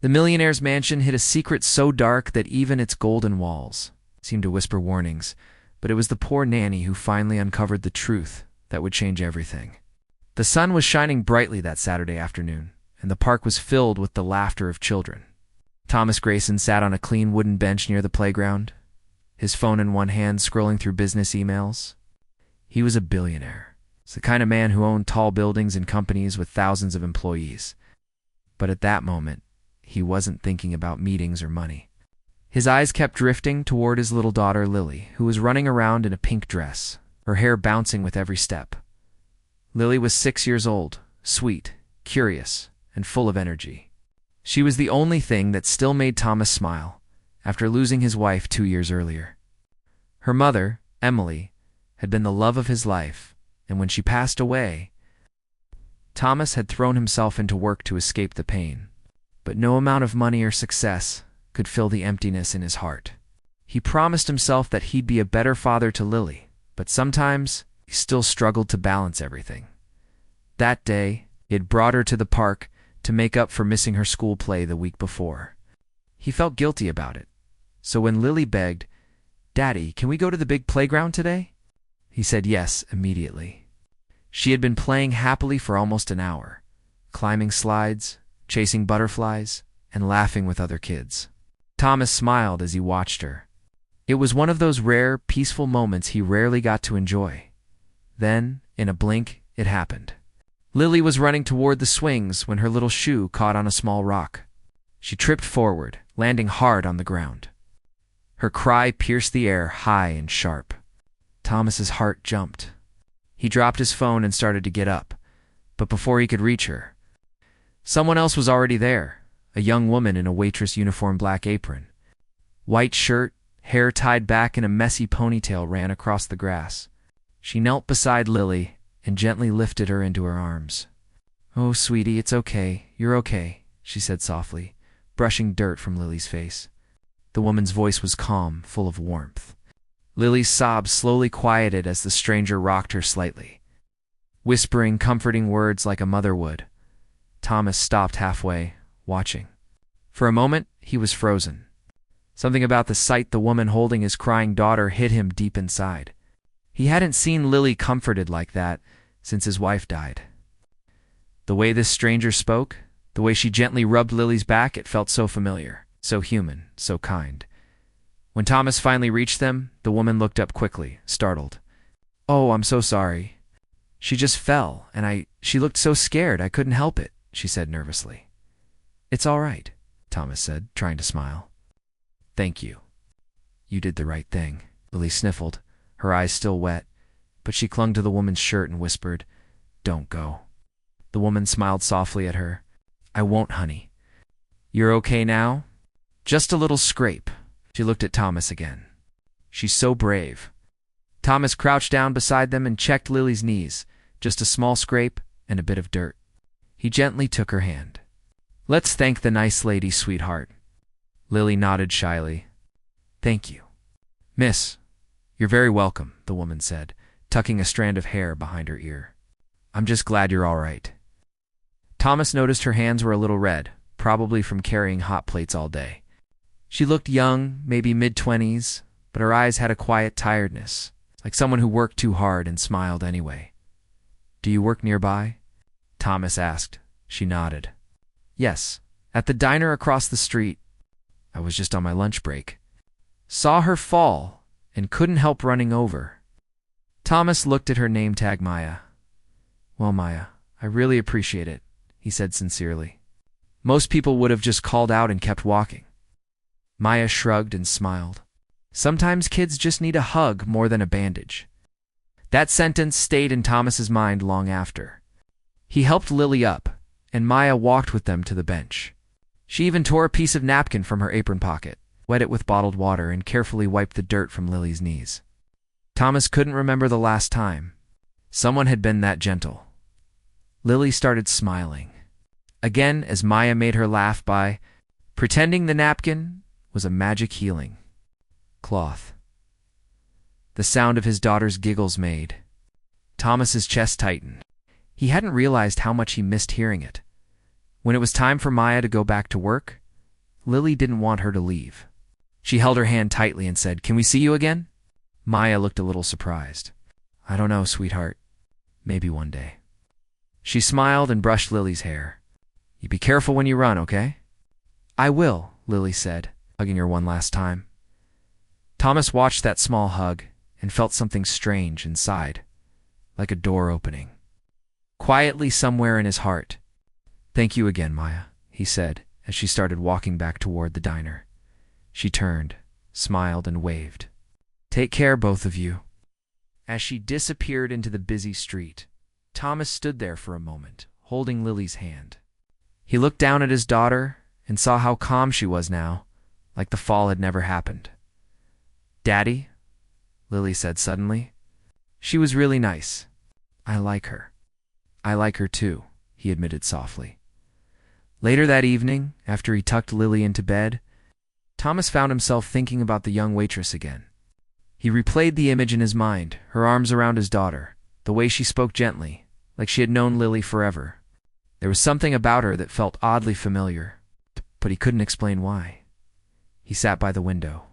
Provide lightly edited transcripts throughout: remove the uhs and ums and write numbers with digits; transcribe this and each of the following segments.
The millionaire's mansion hid a secret so dark that even its golden walls seemed to whisper warnings, but it was the poor nanny who finally uncovered the truth that would change everything. The sun was shining brightly that Saturday afternoon, and the park was filled with the laughter of children. Thomas Grayson sat on a clean wooden bench near the playground, his phone in one hand scrolling through business emails. He was a billionaire. It's the kind of man who owned tall buildings and companies with thousands of employees. But at that moment, he wasn't thinking about meetings or money. His eyes kept drifting toward his little daughter, Lily, who was running around in a pink dress, her hair bouncing with every step. Lily was 6 years old, sweet, curious, and full of energy. She was the only thing that still made Thomas smile after losing his wife 2 years earlier. Her mother, Emily, had been the love of his life, and when she passed away, Thomas had thrown himself into work to escape the pain. But no amount of money or success could fill the emptiness in his heart. He promised himself that he'd be a better father to Lily, but sometimes he still struggled to balance everything. That day, he had brought her to the park to make up for missing her school play the week before. He felt guilty about it, so when Lily begged, "Daddy, can we go to the big playground today?" he said yes immediately. She had been playing happily for almost an hour, climbing slides, chasing butterflies, and laughing with other kids. Thomas smiled as he watched her. It was one of those rare, peaceful moments he rarely got to enjoy. Then, in a blink, it happened. Lily was running toward the swings when her little shoe caught on a small rock. She tripped forward, landing hard on the ground. Her cry pierced the air high and sharp. Thomas's heart jumped. He dropped his phone and started to get up, but before he could reach her, someone else was already there, a young woman in a waitress uniform black apron. White shirt, hair tied back in a messy ponytail ran across the grass. She knelt beside Lily and gently lifted her into her arms. "Oh, sweetie, it's okay. You're okay," she said softly, brushing dirt from Lily's face. The woman's voice was calm, full of warmth. Lily's sobs slowly quieted as the stranger rocked her slightly, whispering comforting words like a mother would. Thomas stopped halfway, watching. For a moment, he was frozen. Something about the sight the woman holding his crying daughter hit him deep inside. He hadn't seen Lily comforted like that since his wife died. The way this stranger spoke, the way she gently rubbed Lily's back, it felt so familiar, so human, so kind. When Thomas finally reached them, the woman looked up quickly, startled. "Oh, I'm so sorry. She just fell, and she looked so scared I couldn't help it," she said nervously. "It's all right," Thomas said, trying to smile. "Thank you. You did the right thing," Lily sniffled, her eyes still wet, but she clung to the woman's shirt and whispered, "Don't go." The woman smiled softly at her. "I won't, honey. You're okay now?" "Just a little scrape." She looked at Thomas again. "She's so brave." Thomas crouched down beside them and checked Lily's knees, just a small scrape and a bit of dirt. He gently took her hand. "Let's thank the nice lady, sweetheart." Lily nodded shyly. "Thank you." "Miss, you're very welcome," the woman said, tucking a strand of hair behind her ear. "I'm just glad you're all right." Thomas noticed her hands were a little red, probably from carrying hot plates all day. She looked young, maybe mid-20s, but her eyes had a quiet tiredness, like someone who worked too hard and smiled anyway. "Do you work nearby?" Thomas asked. She nodded. "Yes, at the diner across the street. I was just on my lunch break. Saw her fall and couldn't help running over." Thomas looked at her name tag Maya. "Well, Maya, I really appreciate it," he said sincerely. "Most people would have just called out and kept walking." Maya shrugged and smiled. Sometimes kids just need a hug more than a bandage. That sentence stayed in Thomas's mind long after. He helped Lily up, and Maya walked with them to the bench. She even tore a piece of napkin from her apron pocket, wet it with bottled water, and carefully wiped the dirt from Lily's knees. Thomas couldn't remember the last time someone had been that gentle. Lily started smiling. Again, as Maya made her laugh by pretending the napkin was a magic healing cloth. The sound of his daughter's giggles made Thomas's chest tighten. He hadn't realized how much he missed hearing it. When it was time for Maya to go back to work, Lily didn't want her to leave. She held her hand tightly and said, "Can we see you again?" Maya looked a little surprised. "I don't know, sweetheart. Maybe one day." She smiled and brushed Lily's hair. "You be careful when you run, okay?" "I will," Lily said, hugging her one last time. Thomas watched that small hug and felt something strange inside, like a door opening. Quietly somewhere in his heart. "Thank you again, Maya," he said as she started walking back toward the diner. She turned, smiled, and waved. "Take care, both of you." As she disappeared into the busy street, Thomas stood there for a moment, holding Lily's hand. He looked down at his daughter and saw how calm she was now, like the fall had never happened. "Daddy," Lily said suddenly. "She was really nice. I like her." "I like her too," he admitted softly. Later that evening, after he tucked Lily into bed, Thomas found himself thinking about the young waitress again. He replayed the image in his mind, her arms around his daughter, the way she spoke gently, like she had known Lily forever. There was something about her that felt oddly familiar, but he couldn't explain why. He sat by the window,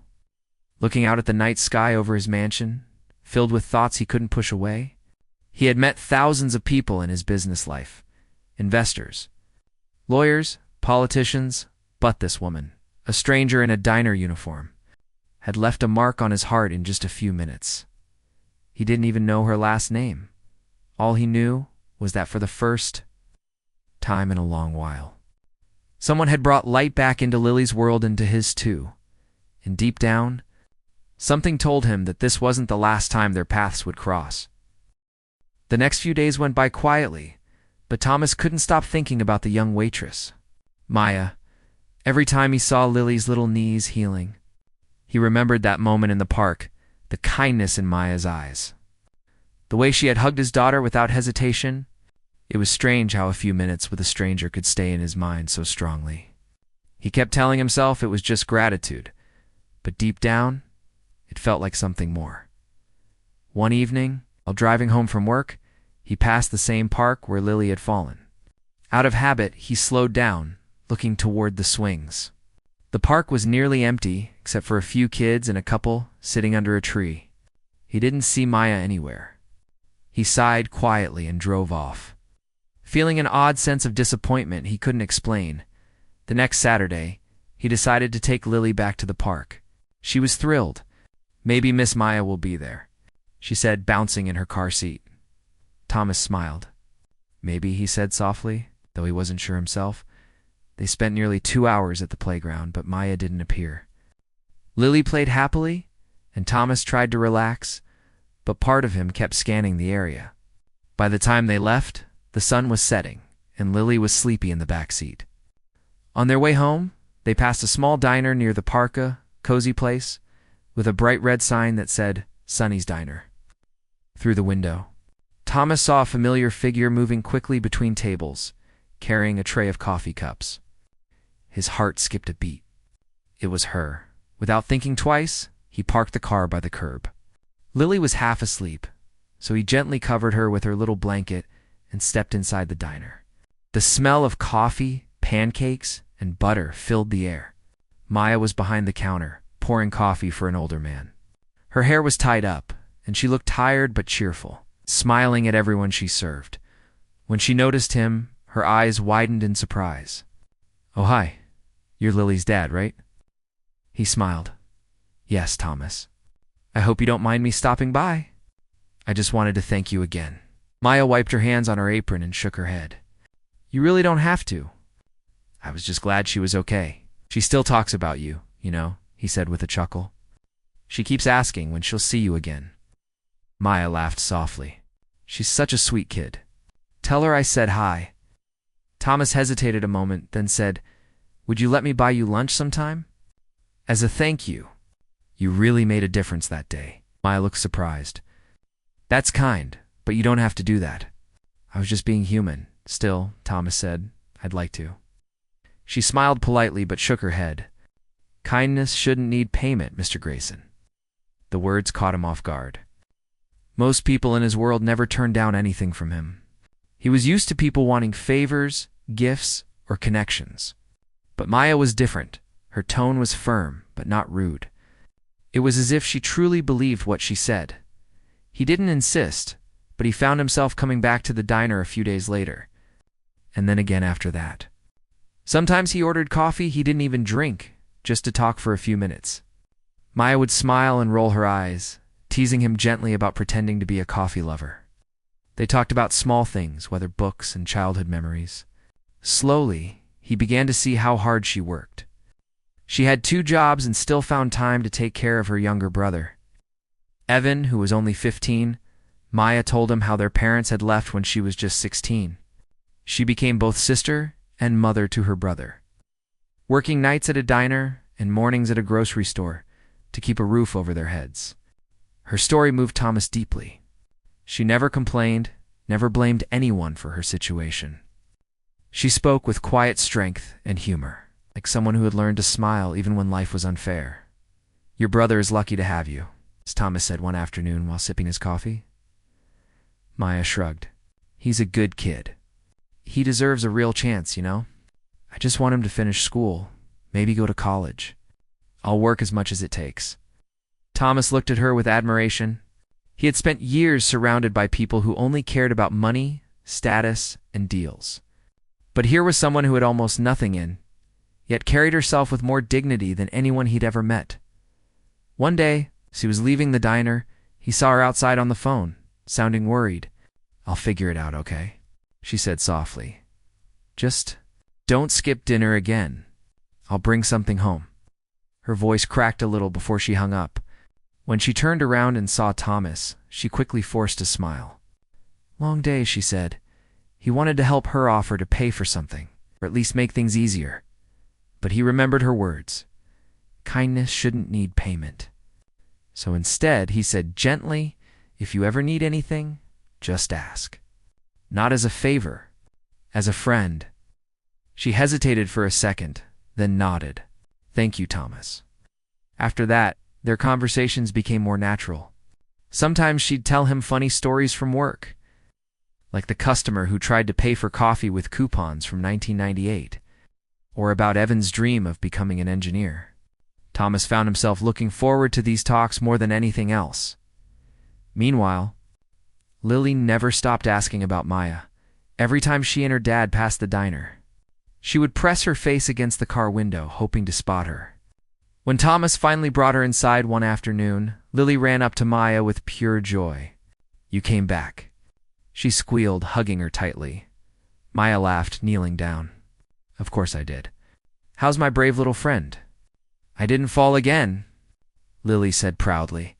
looking out at the night sky over his mansion, filled with thoughts he couldn't push away. He had met thousands of people in his business life, investors, lawyers, politicians, but this woman, a stranger in a diner uniform, had left a mark on his heart in just a few minutes. He didn't even know her last name. All he knew was that for the first time in a long while, someone had brought light back into Lily's world and to his too. And deep down, something told him that this wasn't the last time their paths would cross. The next few days went by quietly, but Thomas couldn't stop thinking about the young waitress, Maya. Every time he saw Lily's little knees healing, he remembered that moment in the park, the kindness in Maya's eyes. The way she had hugged his daughter without hesitation. It was strange how a few minutes with a stranger could stay in his mind so strongly. He kept telling himself it was just gratitude, but deep down, it felt like something more. One evening, while driving home from work, he passed the same park where Lily had fallen. Out of habit, he slowed down, looking toward the swings. The park was nearly empty, except for a few kids and a couple sitting under a tree. He didn't see Maya anywhere. He sighed quietly and drove off. Feeling an odd sense of disappointment he couldn't explain, the next Saturday, he decided to take Lily back to the park. She was thrilled. "Maybe Miss Maya will be there," she said, bouncing in her car seat. Thomas smiled. "Maybe," he said softly, though he wasn't sure himself. They spent nearly 2 hours at the playground, but Maya didn't appear. Lily played happily, and Thomas tried to relax, but part of him kept scanning the area. By the time they left, the sun was setting, and Lily was sleepy in the back seat. On their way home, they passed a small diner near the park, a cozy place, with a bright red sign that said, "Sonny's Diner." Through the window, Thomas saw a familiar figure moving quickly between tables, carrying a tray of coffee cups. His heart skipped a beat. It was her. Without thinking twice, he parked the car by the curb. Lily was half asleep, so he gently covered her with her little blanket and stepped inside the diner. The smell of coffee, pancakes, and butter filled the air. Maya was behind the counter, pouring coffee for an older man. Her hair was tied up, and she looked tired but cheerful, smiling at everyone she served. When she noticed him, her eyes widened in surprise. "Oh, hi. You're Lily's dad, right?" He smiled. "Yes, Thomas. I hope you don't mind me stopping by. I just wanted to thank you again." Maya wiped her hands on her apron and shook her head. "You really don't have to. I was just glad she was okay. She still talks about you, you know," he said with a chuckle. "She keeps asking when she'll see you again." Maya laughed softly. "She's such a sweet kid. Tell her I said hi." Thomas hesitated a moment, then said, "Would you let me buy you lunch sometime? As a thank you. You really made a difference that day." Maya looked surprised. "That's kind, but you don't have to do that. I was just being human. Still," Thomas said, "I'd like to." She smiled politely but shook her head. "Kindness shouldn't need payment, Mr. Grayson." The words caught him off guard. Most people in his world never turned down anything from him. He was used to people wanting favors, gifts, or connections. But Maya was different. Her tone was firm, but not rude. It was as if she truly believed what she said. He didn't insist, but he found himself coming back to the diner a few days later, and then again after that. Sometimes he ordered coffee he didn't even drink, just to talk for a few minutes. Maya would smile and roll her eyes, teasing him gently about pretending to be a coffee lover. They talked about small things, whether books and childhood memories. Slowly, he began to see how hard she worked. She had 2 jobs and still found time to take care of her younger brother. Evan, who was only 15, Maya told him how their parents had left when she was just 16. She became both sister and mother to her brother, working nights at a diner and mornings at a grocery store to keep a roof over their heads. Her story moved Thomas deeply. She never complained, never blamed anyone for her situation. She spoke with quiet strength and humor, like someone who had learned to smile even when life was unfair. "Your brother is lucky to have you," Thomas said one afternoon while sipping his coffee. Maya shrugged. "He's a good kid. He deserves a real chance, you know? I just want him to finish school, maybe go to college. I'll work as much as it takes." Thomas looked at her with admiration. He had spent years surrounded by people who only cared about money, status, and deals. But here was someone who had almost nothing in, yet carried herself with more dignity than anyone he'd ever met. One day, as he was leaving the diner, he saw her outside on the phone, sounding worried. "I'll figure it out, okay?" she said softly. "Just don't skip dinner again. I'll bring something home." Her voice cracked a little before she hung up. When she turned around and saw Thomas, she quickly forced a smile. "Long day," she said. He wanted to help her offer to pay for something, or at least make things easier. But he remembered her words. Kindness shouldn't need payment. So instead, he said gently, "If you ever need anything, just ask." Not as a favor, as a friend. She hesitated for a second, then nodded. "Thank you, Thomas." After that, their conversations became more natural. Sometimes she'd tell him funny stories from work, like the customer who tried to pay for coffee with coupons from 1998, or about Evan's dream of becoming an engineer. Thomas found himself looking forward to these talks more than anything else. Meanwhile, Lily never stopped asking about Maya, every time she and her dad passed the diner. She would press her face against the car window, hoping to spot her. When Thomas finally brought her inside one afternoon, Lily ran up to Maya with pure joy. "You came back," she squealed, hugging her tightly. Maya laughed, kneeling down. "Of course I did. How's my brave little friend?" "I didn't fall again," Lily said proudly.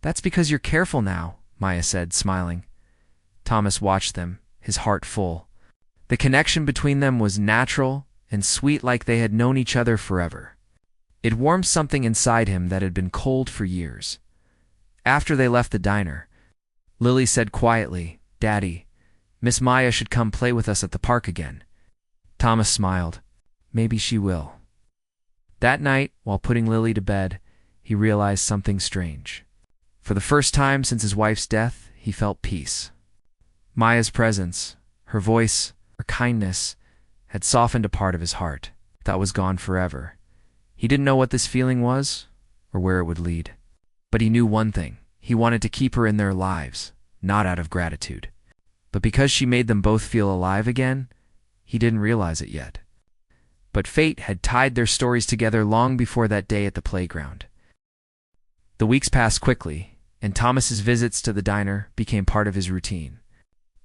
"That's because you're careful now," Maya said, smiling. Thomas watched them, his heart full. The connection between them was natural and sweet, like they had known each other forever. It warmed something inside him that had been cold for years. After they left the diner, Lily said quietly, "Daddy, Miss Maya should come play with us at the park again." Thomas smiled. "Maybe she will." That night, while putting Lily to bed, he realized something strange. For the first time since his wife's death, he felt peace. Maya's presence, her voice, her kindness, had softened a part of his heart that was gone forever. He didn't know what this feeling was or where it would lead. But he knew one thing. He wanted to keep her in their lives, not out of gratitude. But because she made them both feel alive again, he didn't realize it yet. But fate had tied their stories together long before that day at the playground. The weeks passed quickly, and Thomas's visits to the diner became part of his routine.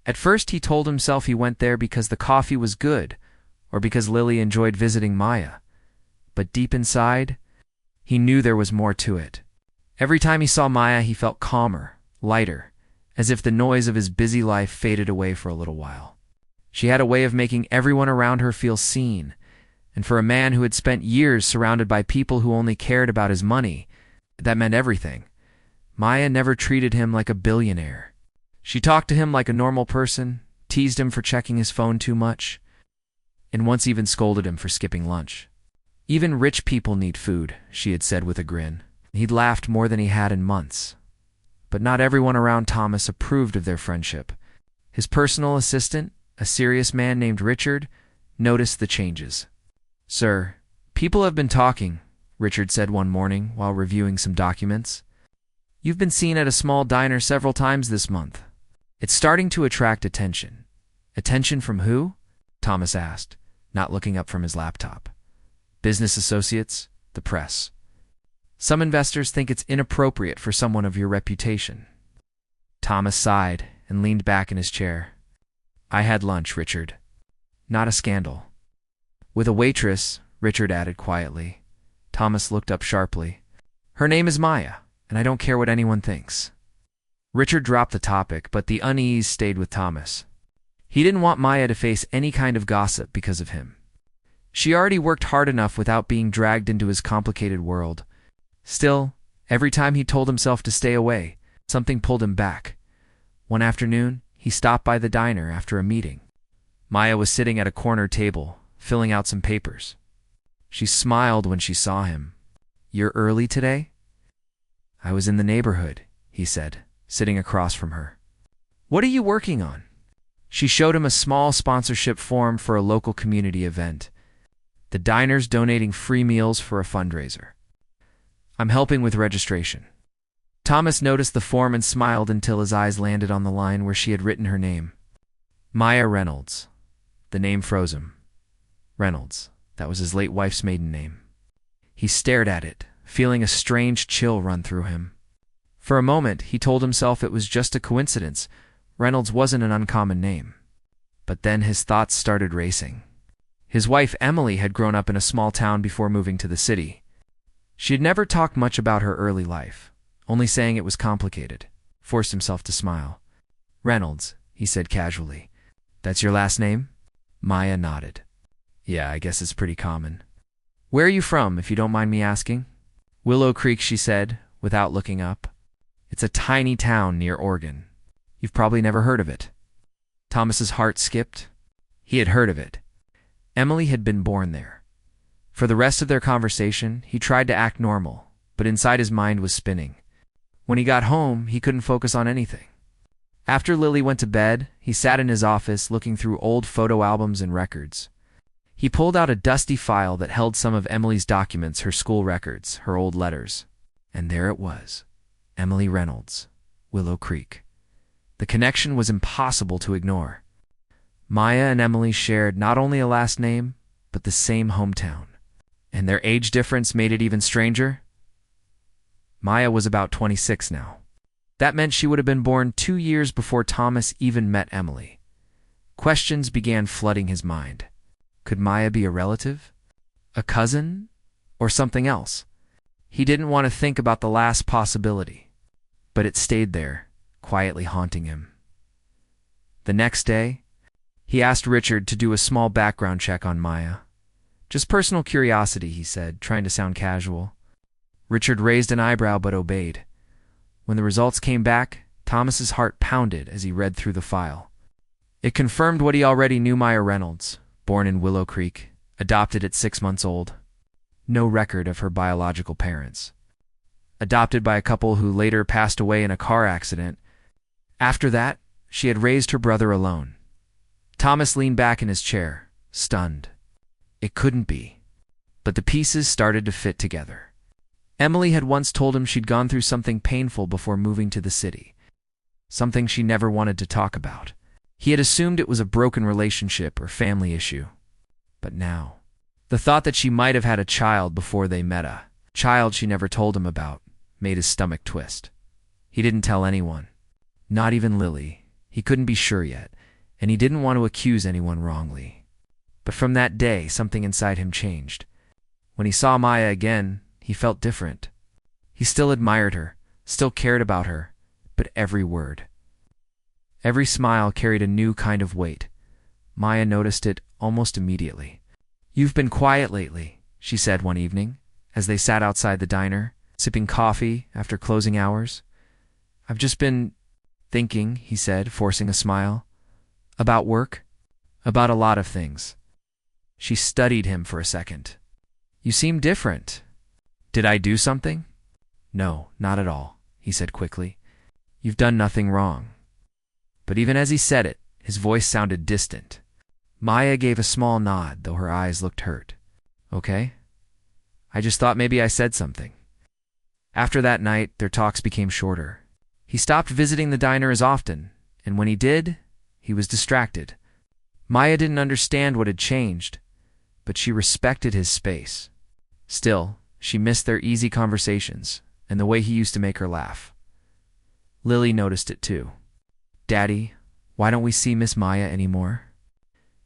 At first, he told himself he went there because the coffee was good or because Lily enjoyed visiting Maya. But deep inside, he knew there was more to it. Every time he saw Maya, he felt calmer, lighter, as if the noise of his busy life faded away for a little while. She had a way of making everyone around her feel seen, and for a man who had spent years surrounded by people who only cared about his money, that meant everything. Maya never treated him like a billionaire. She talked to him like a normal person, teased him for checking his phone too much, and once even scolded him for skipping lunch. "Even rich people need food," she had said with a grin. He'd laughed more than he had in months. But not everyone around Thomas approved of their friendship. His personal assistant, a serious man named Richard, noticed the changes. "Sir, People have been talking, Richard said one morning while reviewing some documents. You've been seen at a small diner several times this month. It's starting to attract attention. Attention from who? Thomas asked, not looking up from his laptop. Business associates, the press. Some investors think it's inappropriate for someone of your reputation. Thomas sighed and leaned back in his chair. I had lunch, Richard. Not a scandal. With a waitress, Richard added quietly. Thomas looked up sharply. Her name is Maya, and I don't care what anyone thinks. Richard dropped the topic, but the unease stayed with Thomas. He didn't want Maya to face any kind of gossip because of him. She already worked hard enough without being dragged into his complicated world. Still, every time he told himself to stay away, something pulled him back. One afternoon, he stopped by the diner after a meeting. Maya was sitting at a corner table, filling out some papers. She smiled when she saw him. You're early today? I was in the neighborhood, he said, sitting across from her. What are you working on? She showed him a small sponsorship form for a local community event. The diner's donating free meals for a fundraiser. I'm helping with registration. Thomas noticed the form and smiled until his eyes landed on the line where she had written her name. Maya Reynolds. The name froze him. Reynolds. That was his late wife's maiden name. He stared at it, feeling a strange chill run through him. For a moment, he told himself it was just a coincidence. Reynolds wasn't an uncommon name. But then his thoughts started racing. His wife, Emily, had grown up in a small town before moving to the city. She had never talked much about her early life, only saying it was complicated. Forced himself to smile. Reynolds, he said casually. That's your last name? Maya nodded. Yeah, I guess it's pretty common. Where are you from, if you don't mind me asking? Willow Creek, she said, without looking up. It's a tiny town near Oregon. You've probably never heard of it. Thomas's heart skipped. He had heard of it. Emily had been born there. For the rest of their conversation, he tried to act normal, but inside his mind was spinning. When he got home, he couldn't focus on anything. After Lily went to bed, he sat in his office looking through old photo albums and records. He pulled out a dusty file that held some of Emily's documents, her school records, her old letters. And there it was. Emily Reynolds, Willow Creek. The connection was impossible to ignore. Maya and Emily shared not only a last name, but the same hometown. And their age difference made it even stranger. Maya was about 26 now. That meant she would have been born 2 years before Thomas even met Emily. Questions began flooding his mind. Could Maya be a relative? A cousin? Or something else? He didn't want to think about the last possibility, but it stayed there, quietly haunting him. The next day, he asked Richard to do a small background check on Maya. Just personal curiosity, he said, trying to sound casual. Richard raised an eyebrow but obeyed. When the results came back, Thomas's heart pounded as he read through the file. It confirmed what he already knew. Maya Reynolds, born in Willow Creek, adopted at 6 months old. No record of her biological parents. Adopted by a couple who later passed away in a car accident. After that, she had raised her brother alone. Thomas leaned back in his chair, stunned. It couldn't be. But the pieces started to fit together. Emily had once told him she'd gone through something painful before moving to the city. Something she never wanted to talk about. He had assumed it was a broken relationship or family issue. But now, the thought that she might have had a child before they met, a child she never told him about, made his stomach twist. He didn't tell anyone. Not even Lily. He couldn't be sure yet, and he didn't want to accuse anyone wrongly. But from that day, something inside him changed. When he saw Maya again, he felt different. He still admired her, still cared about her, but every word. Every smile carried a new kind of weight. Maya noticed it almost immediately. You've been quiet lately, she said one evening, as they sat outside the diner, sipping coffee after closing hours. I've just been thinking, he said, forcing a smile. About work? About a lot of things. She studied him for a second. You seem different. Did I do something? No, not at all, he said quickly. You've done nothing wrong. But even as he said it, his voice sounded distant. Maya gave a small nod, though her eyes looked hurt. Okay? I just thought maybe I said something." After that night, their talks became shorter. He stopped visiting the diner as often, and when he did, he was distracted. Maya didn't understand what had changed, but she respected his space. Still, she missed their easy conversations and the way he used to make her laugh. Lily noticed it too. "Daddy, why don't we see Miss Maya anymore?"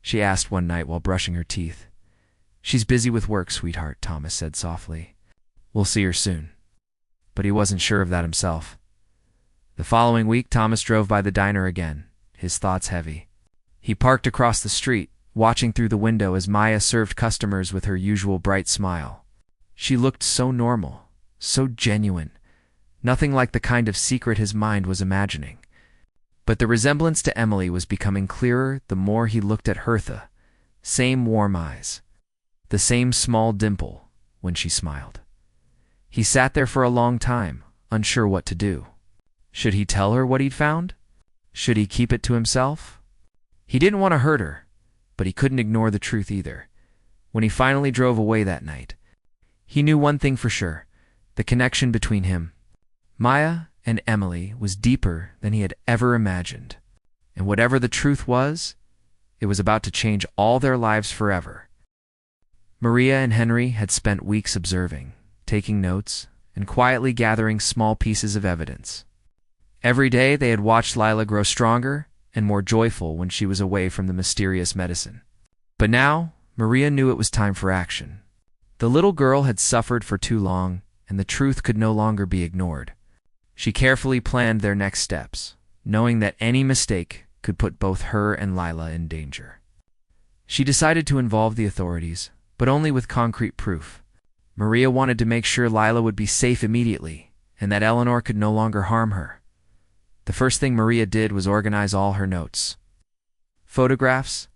she asked one night while brushing her teeth. "She's busy with work, sweetheart," Thomas said softly. "We'll see her soon." But he wasn't sure of that himself. The following week, Thomas drove by the diner again, his thoughts heavy. He parked across the street, watching through the window as Maya served customers with her usual bright smile. She looked so normal, so genuine, nothing like the kind of secret his mind was imagining. But the resemblance to Emily was becoming clearer the more he looked at Hertha. Same warm eyes, the same small dimple when she smiled. He sat there for a long time, unsure what to do. Should he tell her what he'd found? Should he keep it to himself? He didn't want to hurt her, but he couldn't ignore the truth either. When he finally drove away that night, he knew one thing for sure: the connection between him, Maya, and Emily was deeper than he had ever imagined. And whatever the truth was, it was about to change all their lives forever. Maria and Henry had spent weeks observing, taking notes, and quietly gathering small pieces of evidence. Every day they had watched Lila grow stronger and more joyful when she was away from the mysterious medicine. But now, Maria knew it was time for action. The little girl had suffered for too long, and the truth could no longer be ignored. She carefully planned their next steps, knowing that any mistake could put both her and Lila in danger. She decided to involve the authorities, but only with concrete proof. Maria wanted to make sure Lila would be safe immediately, and that Eleanor could no longer harm her. The first thing Maria did was organize all her notes, photographs,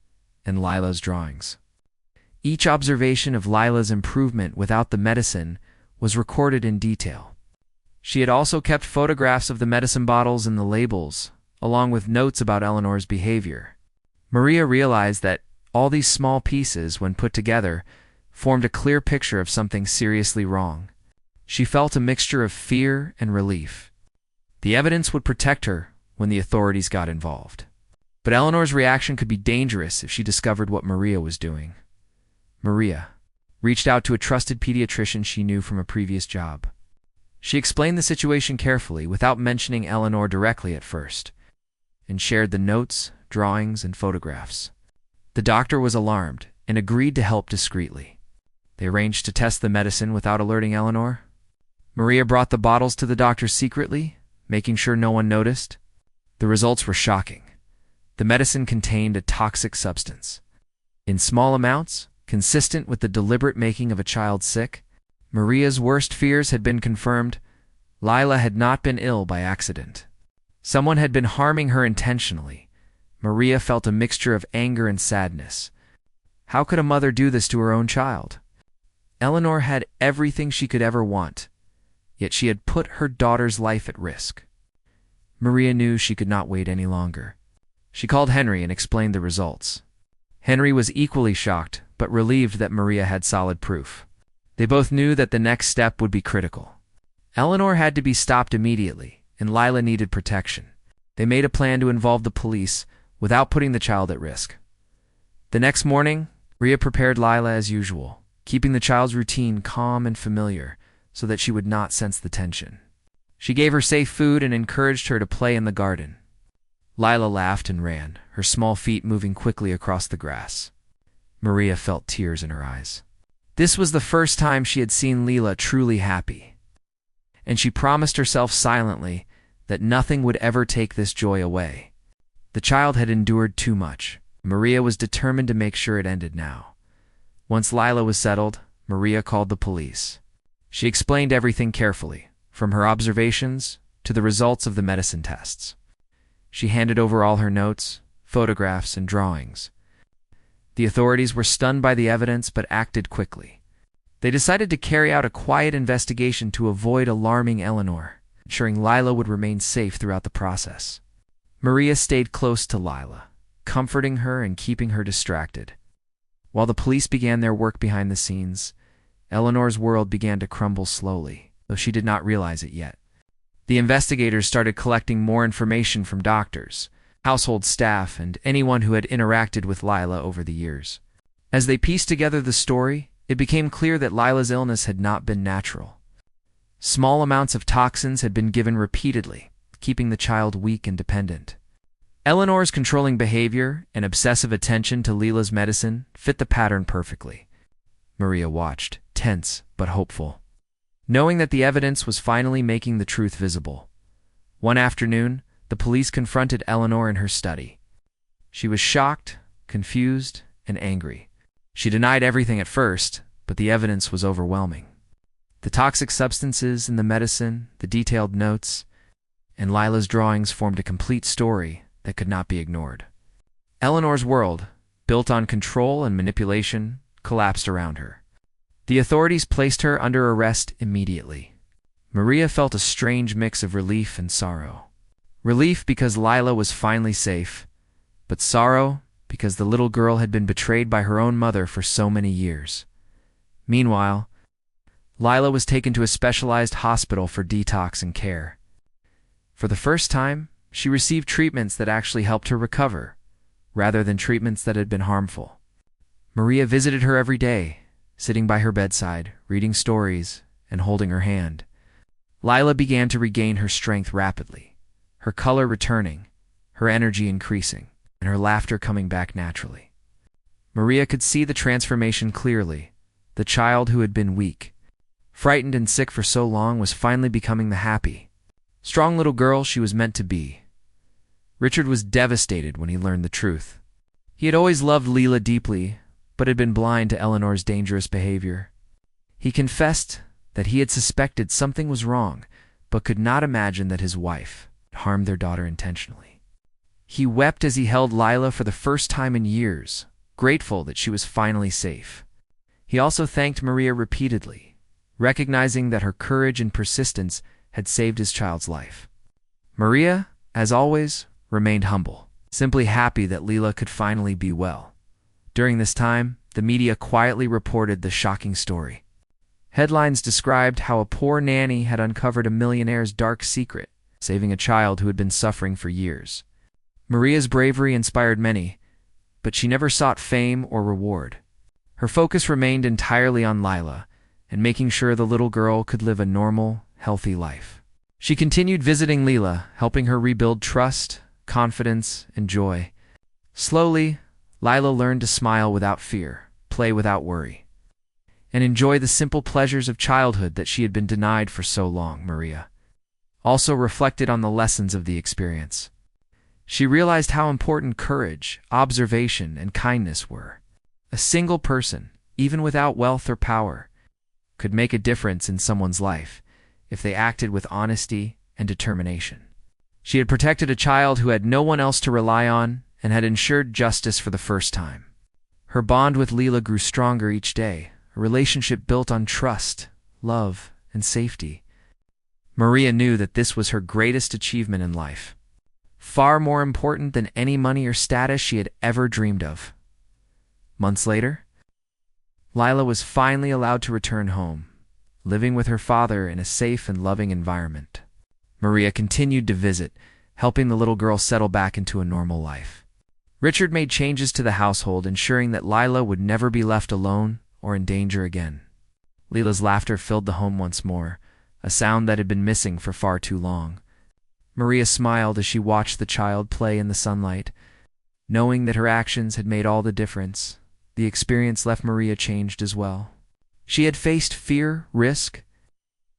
and Lila's drawings. Each observation of Lila's improvement without the medicine was recorded in detail. She had also kept photographs of the medicine bottles and the labels, along with notes about Eleanor's behavior. Maria realized that all these small pieces, when put together, formed a clear picture of something seriously wrong. She felt a mixture of fear and relief. The evidence would protect her when the authorities got involved. But Eleanor's reaction could be dangerous if she discovered what Maria was doing. Maria reached out to a trusted pediatrician she knew from a previous job. She explained the situation carefully, without mentioning Eleanor directly at first, and shared the notes, drawings, and photographs. The doctor was alarmed and agreed to help discreetly. They arranged to test the medicine without alerting Eleanor. Maria brought the bottles to the doctor secretly, making sure no one noticed. The results were shocking. The medicine contained a toxic substance. In small amounts, consistent with the deliberate making of a child sick, Maria's worst fears had been confirmed. Lila had not been ill by accident. Someone had been harming her intentionally. Maria felt a mixture of anger and sadness. How could a mother do this to her own child? Eleanor had everything she could ever want, yet she had put her daughter's life at risk. Maria knew she could not wait any longer. She called Henry and explained the results. Henry was equally shocked, but relieved that Maria had solid proof. They both knew that the next step would be critical. Eleanor had to be stopped immediately, and Lila needed protection. They made a plan to involve the police without putting the child at risk. The next morning, Maria prepared Lila as usual, keeping the child's routine calm and familiar, so that she would not sense the tension. She gave her safe food and encouraged her to play in the garden. Lila laughed and ran, her small feet moving quickly across the grass. Maria felt tears in her eyes. This was the first time she had seen Lila truly happy, and she promised herself silently that nothing would ever take this joy away. The child had endured too much. Maria was determined to make sure it ended now. Once Lila was settled, Maria called the police. She explained everything carefully, from her observations to the results of the medicine tests. She handed over all her notes, photographs, and drawings. The authorities were stunned by the evidence but acted quickly. They decided to carry out a quiet investigation to avoid alarming Eleanor, ensuring Lila would remain safe throughout the process. Maria stayed close to Lila, comforting her and keeping her distracted. While the police began their work behind the scenes, Eleanor's world began to crumble slowly, though she did not realize it yet. The investigators started collecting more information from doctors, household staff, and anyone who had interacted with Lila over the years. As they pieced together the story, it became clear that Lila's illness had not been natural. Small amounts of toxins had been given repeatedly, keeping the child weak and dependent. Eleanor's controlling behavior and obsessive attention to Lila's medicine fit the pattern perfectly. Maria watched, tense but hopeful, knowing that the evidence was finally making the truth visible. One afternoon, the police confronted Eleanor in her study. She was shocked, confused, and angry. She denied everything at first, but the evidence was overwhelming. The toxic substances in the medicine, the detailed notes, and Lila's drawings formed a complete story that could not be ignored. Eleanor's world, built on control and manipulation, collapsed around her. The authorities placed her under arrest immediately. Maria felt a strange mix of relief and sorrow. Relief because Lila was finally safe, but sorrow because the little girl had been betrayed by her own mother for so many years. Meanwhile, Lila was taken to a specialized hospital for detox and care. For the first time, she received treatments that actually helped her recover, rather than treatments that had been harmful. Maria visited her every day, sitting by her bedside, reading stories, and holding her hand. Lila began to regain her strength rapidly, her color returning, her energy increasing, and her laughter coming back naturally. Maria could see the transformation clearly. The child who had been weak, frightened and sick for so long was finally becoming the happy, strong little girl she was meant to be. Richard was devastated when he learned the truth. He had always loved Lila deeply, but had been blind to Eleanor's dangerous behavior. He confessed that he had suspected something was wrong, but could not imagine that his wife had harmed their daughter intentionally. He wept as he held Lila for the first time in years, grateful that she was finally safe. He also thanked Maria repeatedly, recognizing that her courage and persistence had saved his child's life. Maria, as always, remained humble, simply happy that Lila could finally be well. During this time, the media quietly reported the shocking story. Headlines described how a poor nanny had uncovered a millionaire's dark secret, saving a child who had been suffering for years. Maria's bravery inspired many, but she never sought fame or reward. Her focus remained entirely on Lila and making sure the little girl could live a normal, healthy life. She continued visiting Lila, helping her rebuild trust, confidence, and joy. Slowly, Lila learned to smile without fear, play without worry, and enjoy the simple pleasures of childhood that she had been denied for so long. Maria also reflected on the lessons of the experience. She realized how important courage, observation, and kindness were. A single person, even without wealth or power, could make a difference in someone's life if they acted with honesty and determination. She had protected a child who had no one else to rely on and had ensured justice for the first time. Her bond with Lila grew stronger each day, a relationship built on trust, love, and safety. Maria knew that this was her greatest achievement in life, far more important than any money or status she had ever dreamed of. Months later, Lila was finally allowed to return home, living with her father in a safe and loving environment. Maria continued to visit, helping the little girl settle back into a normal life. Richard made changes to the household, ensuring that Lila would never be left alone or in danger again. Lila's laughter filled the home once more, a sound that had been missing for far too long. Maria smiled as she watched the child play in the sunlight. Knowing that her actions had made all the difference, the experience left Maria changed as well. She had faced fear, risk,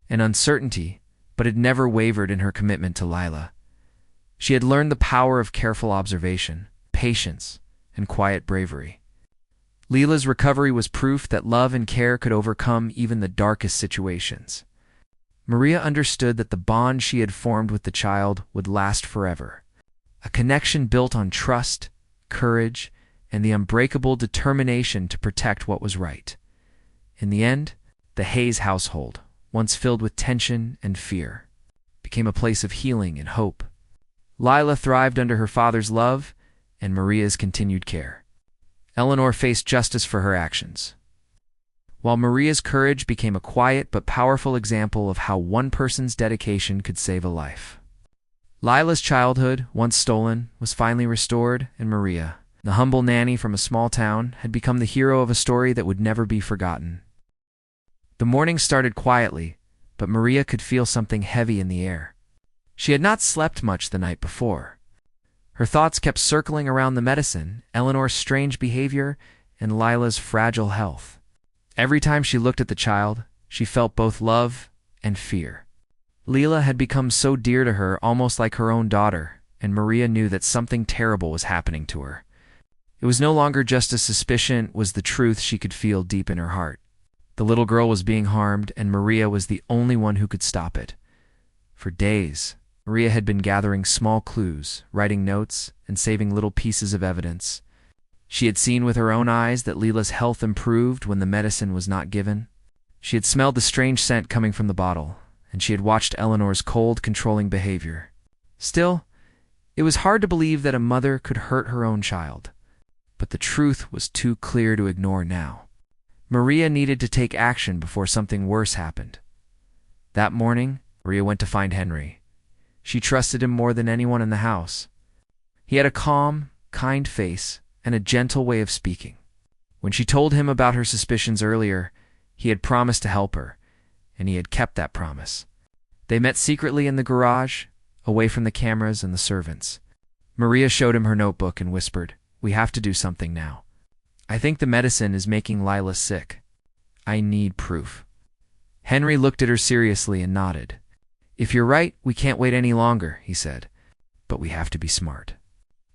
and uncertainty, but had never wavered in her commitment to Lila. She had learned the power of careful observation, patience, and quiet bravery. Lila's recovery was proof that love and care could overcome even the darkest situations. Maria understood that the bond she had formed with the child would last forever, a connection built on trust, courage, and the unbreakable determination to protect what was right. In the end, the Hayes household, once filled with tension and fear, became a place of healing and hope. Lila thrived under her father's love and Maria's continued care. Eleanor faced justice for her actions. while Maria's courage became a quiet but powerful example of how one person's dedication could save a life. Lila's childhood, once stolen, was finally restored, and Maria, the humble nanny from a small town, had become the hero of a story that would never be forgotten. The morning started quietly, but Maria could feel something heavy in the air. She had not slept much the night before. Her thoughts kept circling around the medicine, Eleanor's strange behavior, and Lila's fragile health. Every time she looked at the child, she felt both love and fear. Lila had become so dear to her, almost like her own daughter, and Maria knew that something terrible was happening to her. It was no longer just a suspicion, it was the truth she could feel deep in her heart. The little girl was being harmed, and Maria was the only one who could stop it. For days, Maria had been gathering small clues, writing notes, and saving little pieces of evidence. She had seen with her own eyes that Lila's health improved when the medicine was not given. She had smelled the strange scent coming from the bottle, and she had watched Eleanor's cold, controlling behavior. Still, it was hard to believe that a mother could hurt her own child. But the truth was too clear to ignore now. Maria needed to take action before something worse happened. That morning, Maria went to find Henry. She trusted him more than anyone in the house. He had a calm, kind face and a gentle way of speaking. When she told him about her suspicions earlier, he had promised to help her, and he had kept that promise. They met secretly in the garage, away from the cameras and the servants. Maria showed him her notebook and whispered, "We have to do something now. I think the medicine is making Lila sick. I need proof." Henry looked at her seriously and nodded. "If you're right, we can't wait any longer," he said. "But we have to be smart.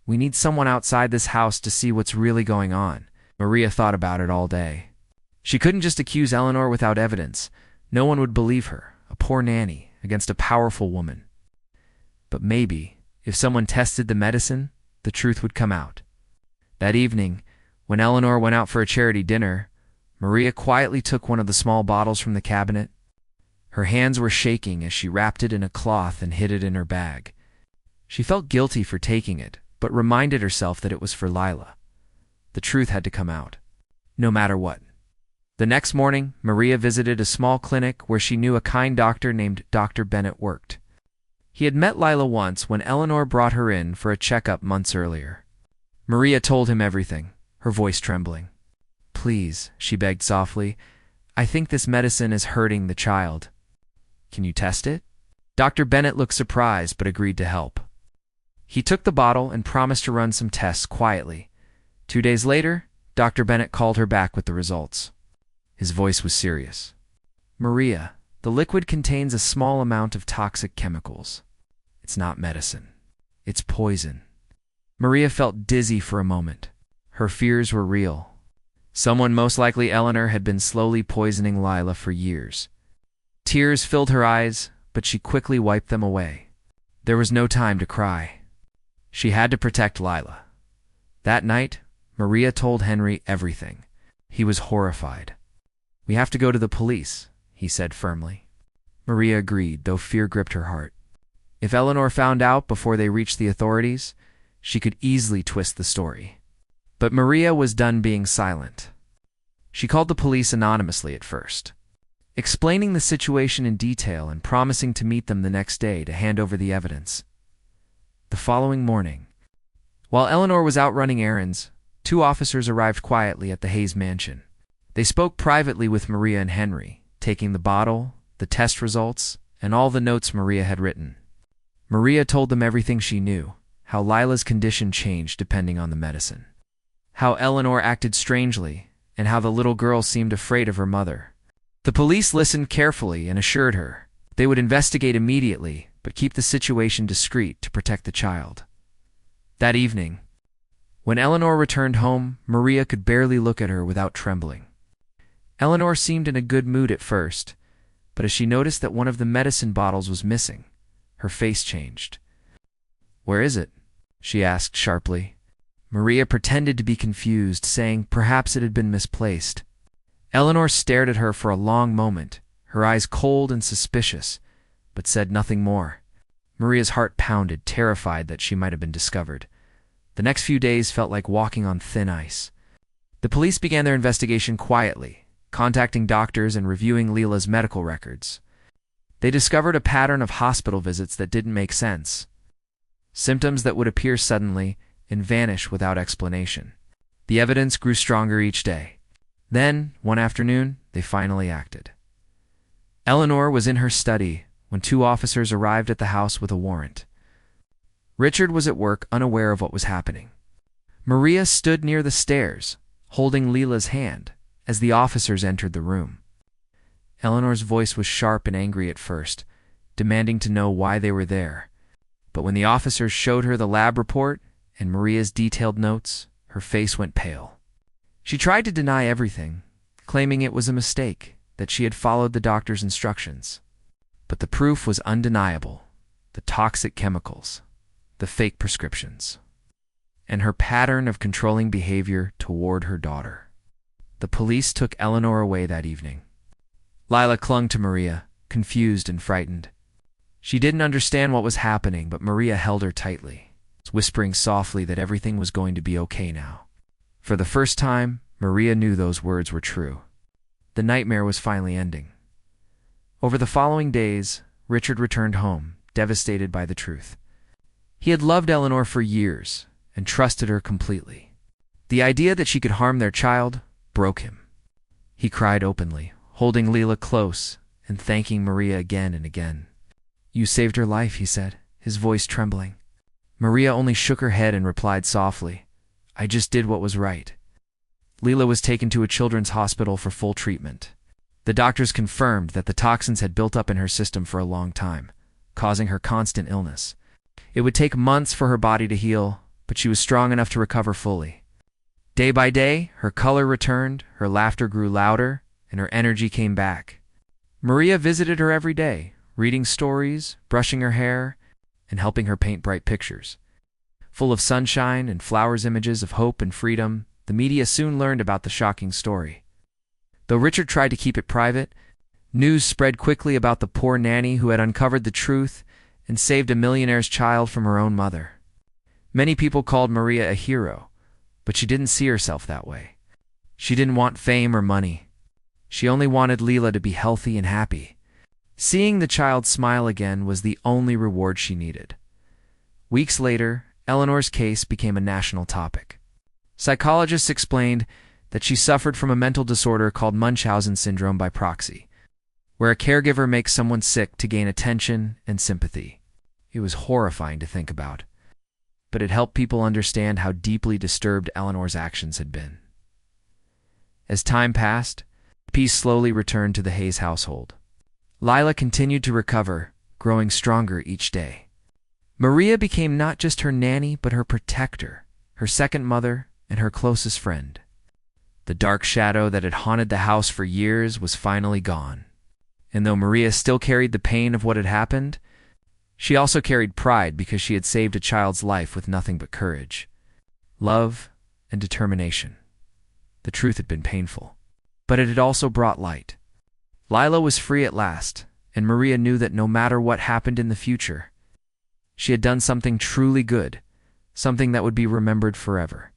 We need someone outside this house to see what's really going on." Maria thought about it all day. She couldn't just accuse Eleanor without evidence. No one would believe her, a poor nanny, against a powerful woman. But maybe, if someone tested the medicine, the truth would come out. That evening, when Eleanor went out for a charity dinner, Maria quietly took one of the small bottles from the cabinet. Her hands were shaking as she wrapped it in a cloth and hid it in her bag. She felt guilty for taking it, but reminded herself that it was for Lila. The truth had to come out, no matter what. The next morning, Maria visited a small clinic where she knew a kind doctor named Dr. Bennett worked. He had met Lila once when Eleanor brought her in for a checkup months earlier. Maria told him everything, her voice trembling. "Please," she begged softly, "I think this medicine is hurting the child. Can you test it?" Dr. Bennett looked surprised but agreed to help. He took the bottle and promised to run some tests quietly. 2 days later, Dr. Bennett called her back with the results. His voice was serious. "Maria, the liquid contains a small amount of toxic chemicals. It's not medicine. It's poison." Maria felt dizzy for a moment. Her fears were real. Someone, most likely Eleanor, had been slowly poisoning Lila for years. Tears filled her eyes, but she quickly wiped them away. There was no time to cry. She had to protect Lila. That night, Maria told Henry everything. He was horrified. "We have to go to the police," he said firmly. Maria agreed, though fear gripped her heart. If Eleanor found out before they reached the authorities, she could easily twist the story. But Maria was done being silent. She called the police anonymously at first, explaining the situation in detail and promising to meet them the next day to hand over the evidence. The following morning, while Eleanor was out running errands, 2 officers arrived quietly at the Hayes mansion. They spoke privately with Maria and Henry, taking the bottle, the test results, and all the notes Maria had written. Maria told them everything she knew, how Lila's condition changed depending on the medicine, how Eleanor acted strangely, and how the little girl seemed afraid of her mother. The police listened carefully and assured her they would investigate immediately, but keep the situation discreet to protect the child. That evening, when Eleanor returned home, Maria could barely look at her without trembling. Eleanor seemed in a good mood at first, but as she noticed that one of the medicine bottles was missing, her face changed. "Where is it?" she asked sharply. Maria pretended to be confused, saying perhaps it had been misplaced. Eleanor stared at her for a long moment, her eyes cold and suspicious, but said nothing more. Maria's heart pounded, terrified that she might have been discovered. The next few days felt like walking on thin ice. The police began their investigation quietly, contacting doctors and reviewing Leela's medical records. They discovered a pattern of hospital visits that didn't make sense. Symptoms that would appear suddenly and vanish without explanation. The evidence grew stronger each day. Then, one afternoon, they finally acted. Eleanor was in her study when two officers arrived at the house with a warrant. Richard was at work, unaware of what was happening. Maria stood near the stairs, holding Leela's hand, as the officers entered the room. Eleanor's voice was sharp and angry at first, demanding to know why they were there. But when the officers showed her the lab report and Maria's detailed notes, her face went pale. She tried to deny everything, claiming it was a mistake, that she had followed the doctor's instructions. But the proof was undeniable: the toxic chemicals, the fake prescriptions, and her pattern of controlling behavior toward her daughter. The police took Eleanor away that evening. Lila clung to Maria, confused and frightened. She didn't understand what was happening, but Maria held her tightly, whispering softly that everything was going to be okay now. For the first time, Maria knew those words were true. The nightmare was finally ending. Over the following days, Richard returned home, devastated by the truth. He had loved Eleanor for years and trusted her completely. The idea that she could harm their child broke him. He cried openly, holding Leela close and thanking Maria again and again. "You saved her life," he said, his voice trembling. Maria only shook her head and replied softly, "I just did what was right." Leela was taken to a children's hospital for full treatment. The doctors confirmed that the toxins had built up in her system for a long time, causing her constant illness. It would take months for her body to heal, but she was strong enough to recover fully. Day by day, her color returned, her laughter grew louder, and her energy came back. Maria visited her every day, reading stories, brushing her hair, and helping her paint bright pictures. Full of sunshine and flowers, images of hope and freedom, the media soon learned about the shocking story. Though Richard tried to keep it private, news spread quickly about the poor nanny who had uncovered the truth and saved a millionaire's child from her own mother. Many people called Maria a hero, but she didn't see herself that way. She didn't want fame or money. She only wanted Leela to be healthy and happy. Seeing the child smile again was the only reward she needed. Weeks later, Eleanor's case became a national topic. Psychologists explained that she suffered from a mental disorder called Munchausen syndrome by proxy, where a caregiver makes someone sick to gain attention and sympathy. It was horrifying to think about, but it helped people understand how deeply disturbed Eleanor's actions had been. As time passed, peace slowly returned to the Hayes household. Lila continued to recover, growing stronger each day. Maria became not just her nanny, but her protector, her second mother, and her closest friend. The dark shadow that had haunted the house for years was finally gone. And though Maria still carried the pain of what had happened, she also carried pride because she had saved a child's life with nothing but courage, love, and determination. The truth had been painful, but it had also brought light. Lila was free at last, and Maria knew that no matter what happened in the future, she had done something truly good, something that would be remembered forever.